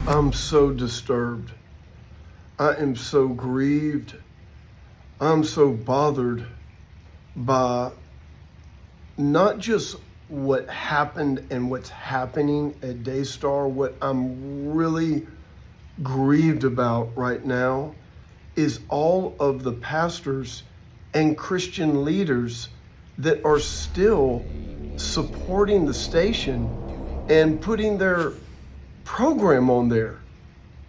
I'm so disturbed. I am so grieved. I'm so bothered by not just what happened and what's happening at Daystar. What I'm really grieved about right now is all of the pastors and Christian leaders that are still supporting the station and putting their program on there.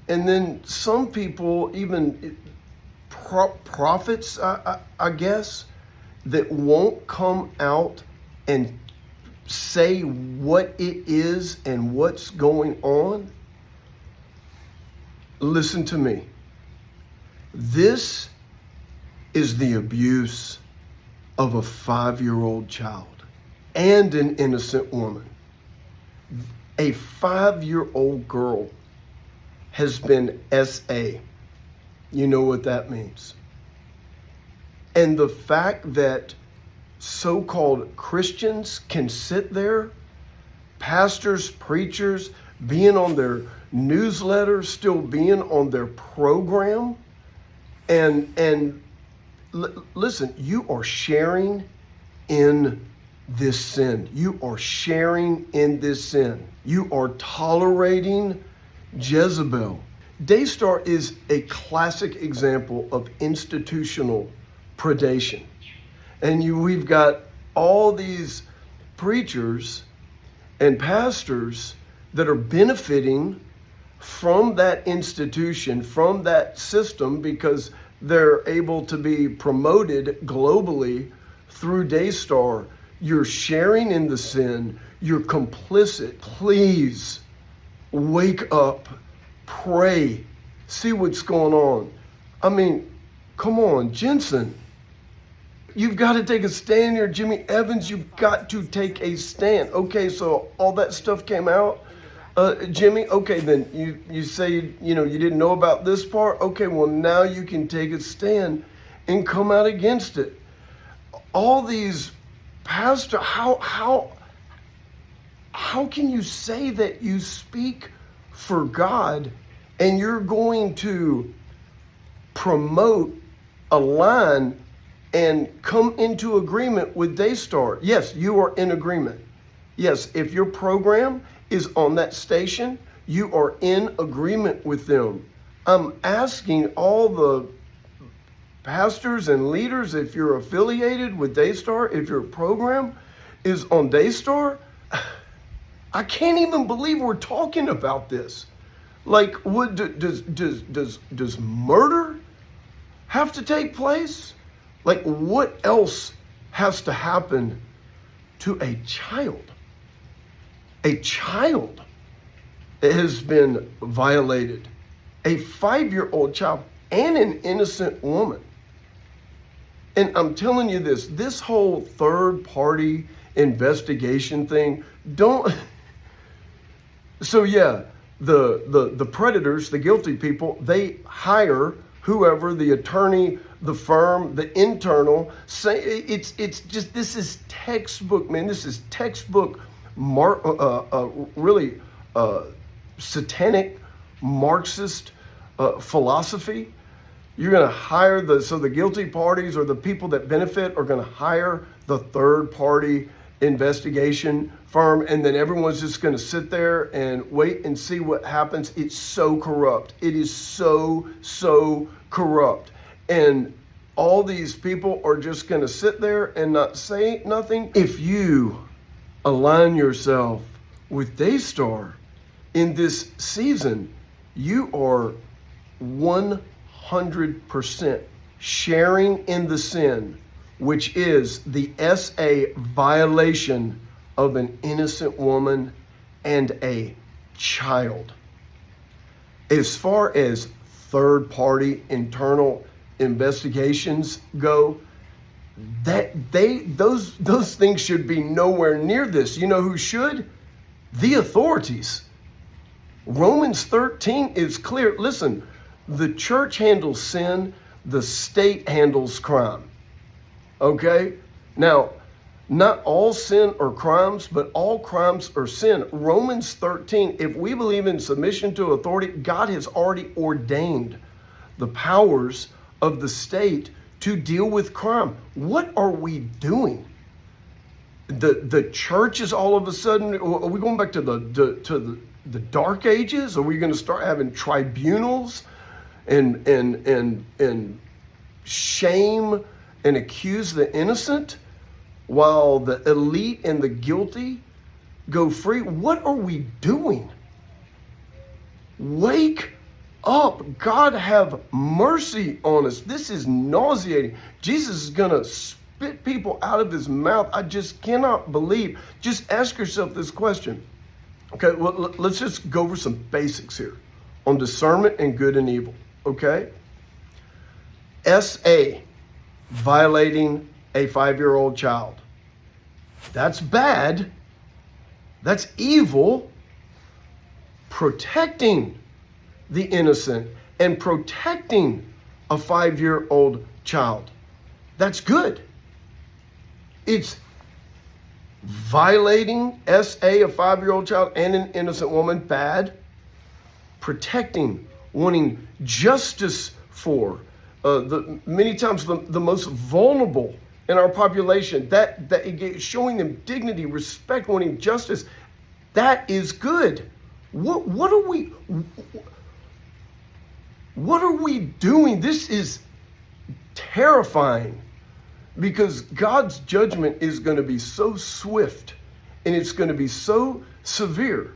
And then some people, even prophets, I guess, that won't come out and say what it is and what's going on. Listen to me. This is the abuse of a 5-year-old child and an innocent woman. A 5-year-old girl has been SA. You know what that means. And the fact that so-called Christians can sit there, pastors, preachers, being on their newsletter, still being on their program, and listen, you are sharing in this sin. You are sharing in this sin. You are tolerating Jezebel. Daystar is a classic example of institutional predation. And we've got all these preachers and pastors that are benefiting from that institution, from that system, because they're able to be promoted globally through Daystar. You're sharing in the sin. You're complicit. Please wake up, pray, see what's going on. I mean, come on, Jensen. You've got to take a stand here. Jimmy Evans, you've got to take a stand. Okay, so all that stuff came out. Jimmy, okay, then you say, you didn't know about this part. Okay, well, now you can take a stand and come out against it. All these pastors, how can you say that you speak for God and you're going to promote a line and come into agreement with Daystar? Yes, you are in agreement. Yes, if your program is on that station, you are in agreement with them. I'm asking all the pastors and leaders, if you're affiliated with Daystar, if your program is on Daystar, I can't even believe we're talking about this. Like, what does murder have to take place? Like, what else has to happen to a child? A child that has been violated, a 5-year-old child and an innocent woman. And I'm telling you this whole third-party investigation thing, so yeah, the predators, the guilty people, they hire whoever, the attorney, the firm, the internal, say it's just, this is textbook, man. This is textbook really satanic Marxist philosophy. You're going to hire the guilty parties or the people that benefit are going to hire the third party investigation firm, and then everyone's just going to sit there and wait and see what happens. It's so corrupt. It is so corrupt. And all these people are just going to sit there and not say nothing. If you align yourself with Daystar in this season, you are 100% sharing in the sin, which is the SA violation of an innocent woman and a child. As far as third-party internal investigations go, those things should be nowhere near this. You know who should? The authorities. Romans 13 is clear. Listen, the church handles sin, the state handles crime. Okay? Now, Not all sin are crimes, but all crimes are sin. Romans 13, if we believe in submission to authority, God has already ordained the powers of the state to deal with crime. What are we doing? The church is all of a sudden, are we going back to the dark ages? Are we going to start having tribunals and shame and accuse the innocent while the elite and the guilty go free? What are we doing? Wake up. God have mercy on us. This is nauseating. Jesus is going to spit people out of his mouth. I just cannot believe. Just ask yourself this question. Okay, well, let's just go over some basics here on discernment and good and evil. Okay? SA, violating a 5-year-old child. That's bad. That's evil. Protecting the innocent and protecting a 5-year-old child. That's good. It's violating SA, a 5-year-old child, and an innocent woman, bad. Protecting, wanting justice for many times the most vulnerable in our population, that showing them dignity, respect, wanting justice, that is good. What are we doing? This is terrifying, because God's judgment is going to be so swift and it's going to be so severe.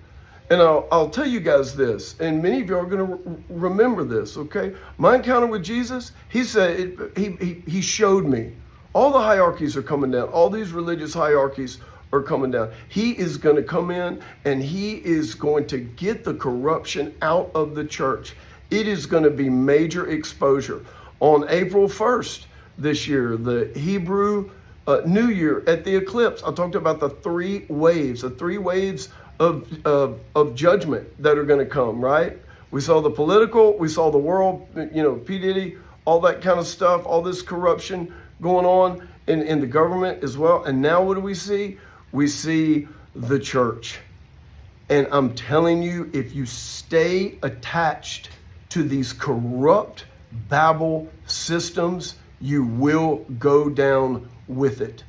And I'll tell you guys this, and many of you are going to remember this, okay? My encounter with Jesus, he said, he showed me all the hierarchies are coming down. All these religious hierarchies are coming down. He is going to come in and he is going to get the corruption out of the church. It is going to be major exposure. On April 1st this year, the Hebrew New Year at the eclipse, I talked about the three waves of judgment that are going to come, right? We saw the political, we saw the world, P. Diddy, all that kind of stuff, all this corruption going on in the government as well. And now what do we see? We see the church. And I'm telling you, if you stay attached to these corrupt Babel systems, you will go down with it.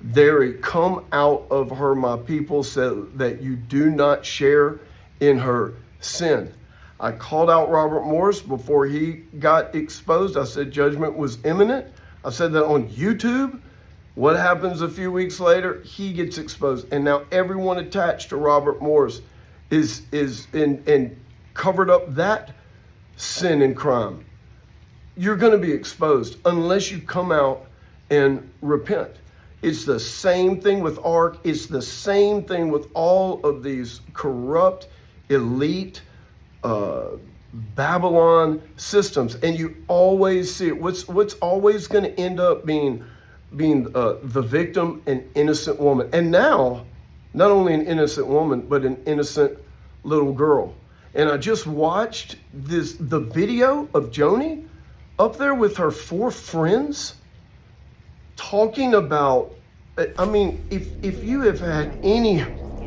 There, come out of her, my people, so that you do not share in her sin. I called out Robert Morris before he got exposed. I said judgment was imminent. I said that on YouTube. What happens a few weeks later? He gets exposed. And now everyone attached to Robert Morris is in covered up that sin and crime. You're going to be exposed unless you come out and repent. It's the same thing with ARC. It's the same thing with all of these corrupt, elite, Babylon systems. And you always see it. What's always going to end up being the victim, an innocent woman. And now, not only an innocent woman, but an innocent little girl. And I just watched the video of Joni up there with her 4 friends talking about, I mean, if you have had any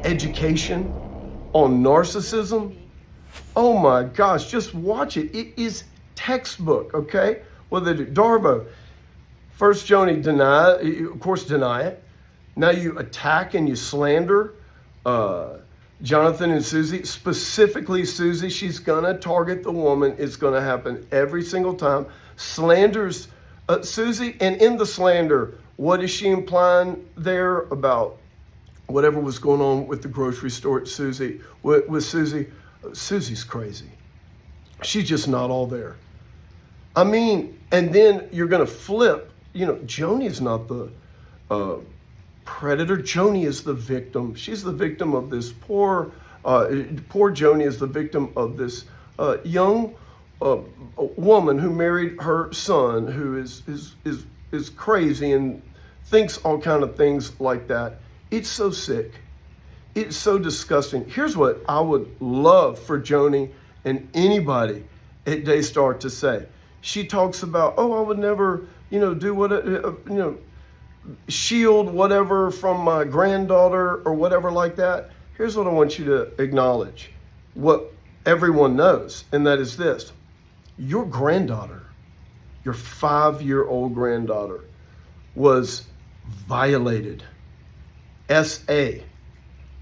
education on narcissism, oh my gosh, just watch it. It is textbook, okay? Well, Darvo, first Joni deny it. Now you attack and you slander Jonathan and Susie, specifically Susie. She's gonna target the woman. It's gonna happen every single time. Slanders Susie, and in the slander, what is she implying there about whatever was going on with the grocery store at Susie? With Susie, Susie's crazy. She's just not all there. I mean, and then you're gonna flip. Joni is not the predator. Joni is the victim. She's the victim of this poor Joni is the victim of this young woman who married her son, who is crazy and thinks all kind of things like that. It's so sick. It's so disgusting. Here's what I would love for Joni and anybody at Daystar to say. She talks about, I would never, do what, shield whatever from my granddaughter or whatever like that. Here's what I want you to acknowledge. What everyone knows, and that is this. Your granddaughter, your 5-year-old granddaughter, was violated. S.A.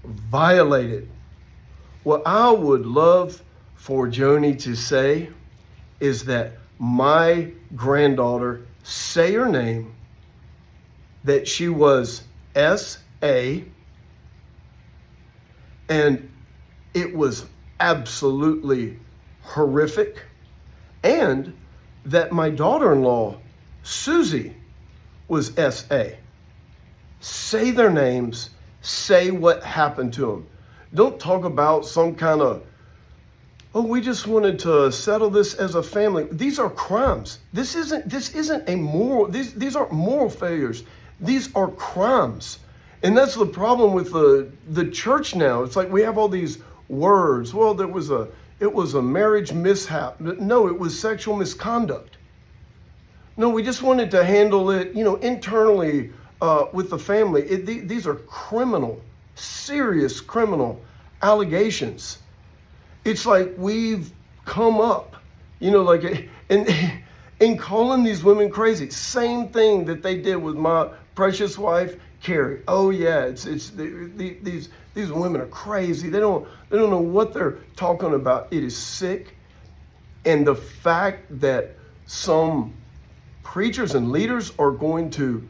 Violated. What I would love for Joni to say is that my granddaughter, say her name, that she was S.A., and it was absolutely horrific, and that my daughter-in-law, Susie, was S.A. Say their names, say what happened to them. Don't talk about some kind of, oh, we just wanted to settle this as a family. These are crimes. This isn't a moral, these aren't moral failures. These are crimes. And that's the problem with the church now. It's like we have all these words. Well, it was a marriage mishap. No, it was sexual misconduct. No, we just wanted to handle it, internally with the family. These are criminal, serious criminal allegations. It's like we've come up, and calling these women crazy. Same thing that they did with my precious wife, Carrie. Oh yeah, these women are crazy. They don't know what they're talking about. It is sick, and the fact that some preachers and leaders are going to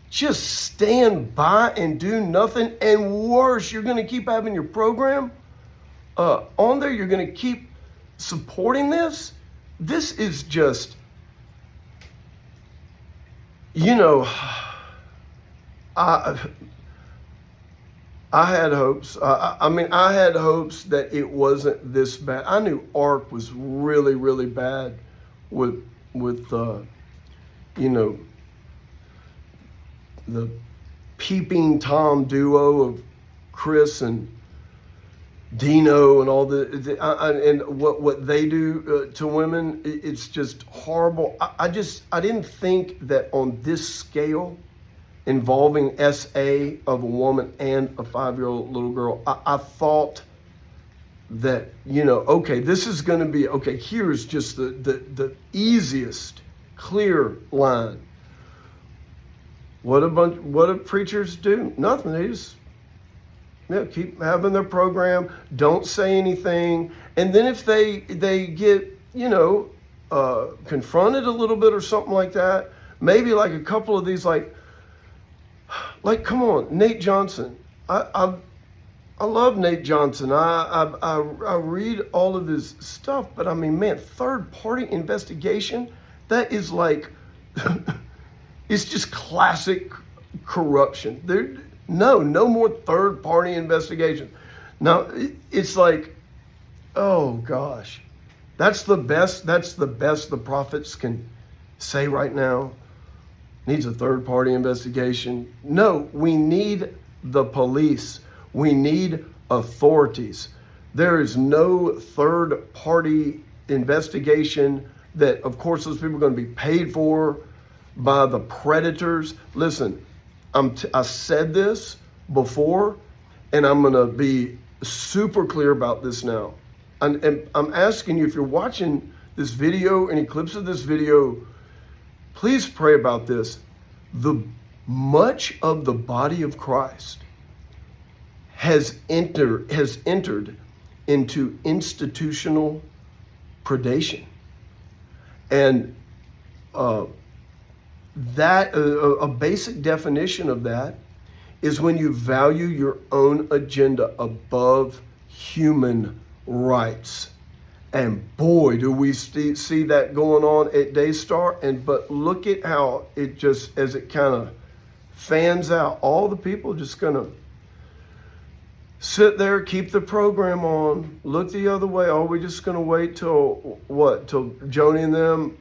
just stand by and do nothing, and worse, you're going to keep having your program on there. You're going to keep supporting this is just, I had hopes. I had hopes that it wasn't this bad. I knew ARC was really, really bad with the peeping Tom duo of Chris and Dino and all and what they do to women. It's just horrible. I didn't think that on this scale, involving SA of a woman and a 5-year-old little girl, I thought that, okay, this is going to be, okay, here's just the easiest, clear line. What do preachers do? Nothing. They just keep having their program, don't say anything. And then if they get, confronted a little bit or something like that, maybe like a couple of these, like come on, Nate Johnson. I love Nate Johnson. I read all of his stuff, but I mean, man, third-party investigation, that is like, it's just classic corruption. No more third-party investigation. Now, it's like, oh gosh, that's the best the prophets can say right now. Needs a third-party investigation. No, we need the police. We need authorities. There is no third-party investigation that, of course, those people are going to be paid for by the predators. Listen, I said this before, and I'm going to be super clear about this now. And I'm asking you, if you're watching this video, any clips of this video, please pray about this. Much of the body of Christ has entered into institutional predation. And that a basic definition of that is when you value your own agenda above human rights. And boy, do we see that going on at Daystar. But look at how it just, as it kind of fans out, all the people just going to sit there, keep the program on, look the other way. Are we just going to wait till what? Till Joni and them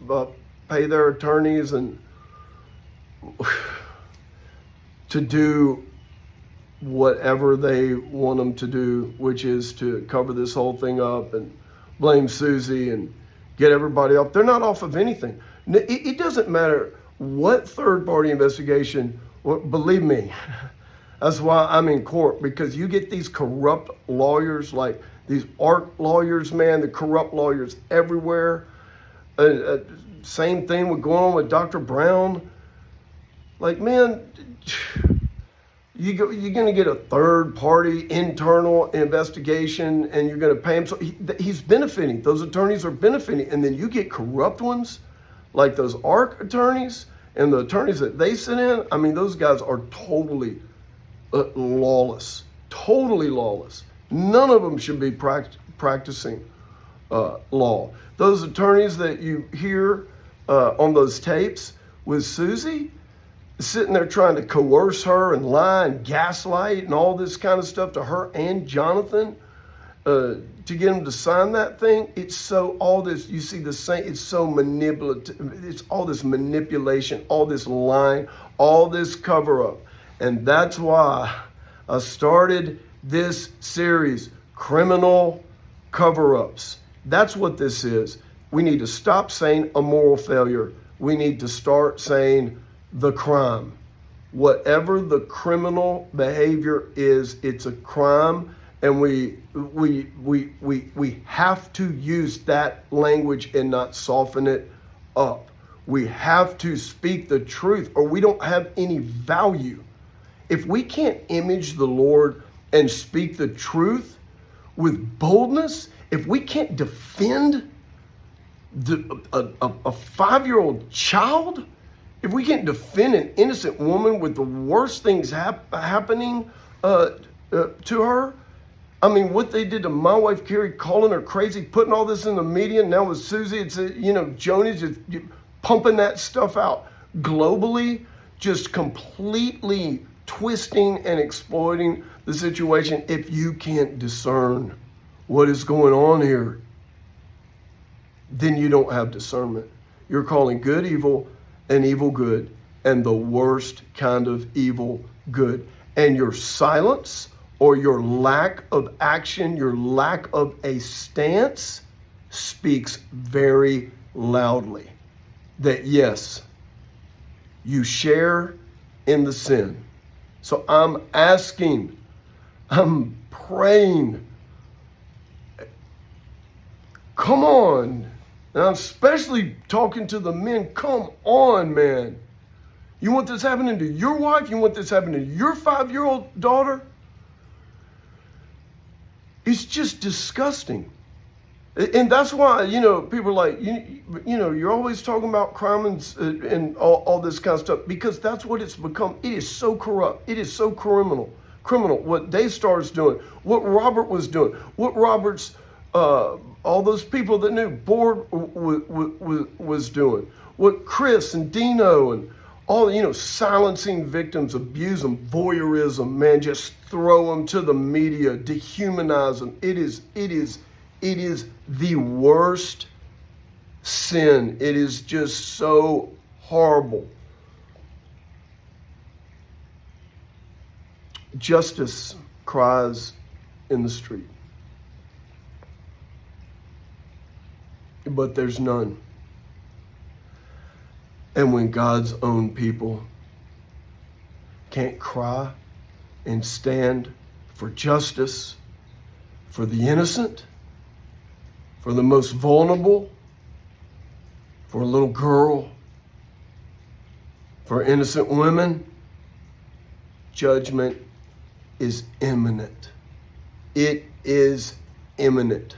pay their attorneys and to do whatever they want them to do, which is to cover this whole thing up and blame Susie and get everybody off. They're not off of anything. It doesn't matter What third-party investigation? Well, believe me, that's why I'm in court, because you get these corrupt lawyers, like these art lawyers, man, the corrupt lawyers everywhere. Same thing with going on with Dr. Brown. Like, man, you're going to get a third-party internal investigation, and you're going to pay him. So he's benefiting. Those attorneys are benefiting. And then you get corrupt ones, like those ARC attorneys and the attorneys that they sent in. I mean, those guys are totally lawless. Totally lawless. None of them should be practicing law. Those attorneys that you hear on those tapes with Susie, sitting there trying to coerce her and lie and gaslight and all this kind of stuff to her and Jonathan to get them to sign that thing. It's so, all this, you see the same, it's so manipulative. It's all this manipulation, all this lying, all this cover up. And that's why I started this series, Criminal Cover-Ups. That's what this is. We need to stop saying a moral failure. We need to start saying the crime. Whatever the criminal behavior is, it's a crime, and we have to use that language and not soften it up. We have to speak the truth, or we don't have any value. If we can't image the Lord and speak the truth with boldness, if we can't defend a 5-year-old child, if we can't defend an innocent woman with the worst things happening to her, I mean, what they did to my wife, Carrie, calling her crazy, putting all this in the media. Now with Susie, it's, Joni's just pumping that stuff out globally, just completely twisting and exploiting the situation. If you can't discern what is going on here, then you don't have discernment. You're calling good evil and evil good, and the worst kind of evil good. And your silence, or your lack of action, your lack of a stance, speaks very loudly that yes, you share in the sin. So I'm asking, I'm praying, come on. And I'm especially talking to the men, come on, man. You want this happening to your wife? You want this happening to your 5-year-old daughter? It's just disgusting. And that's why, people are like, you're always talking about crime and all this kind of stuff, because that's what it's become. It is so corrupt. It is so criminal. What Daystar is doing, what Robert was doing, what Robert's, all those people that knew Board was doing, what Chris and Dino and all, silencing victims, abuse them, voyeurism, man, just throw them to the media, dehumanize them. It is the worst sin. It is just so horrible. Justice cries in the street, but there's none. And when God's own people can't cry and stand for justice, for the innocent, for the most vulnerable, for a little girl, for innocent women, judgment is imminent. It is imminent,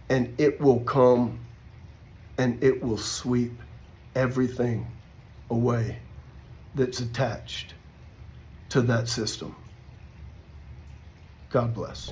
and it will come, and it will sweep everything away that's attached to that system. God bless.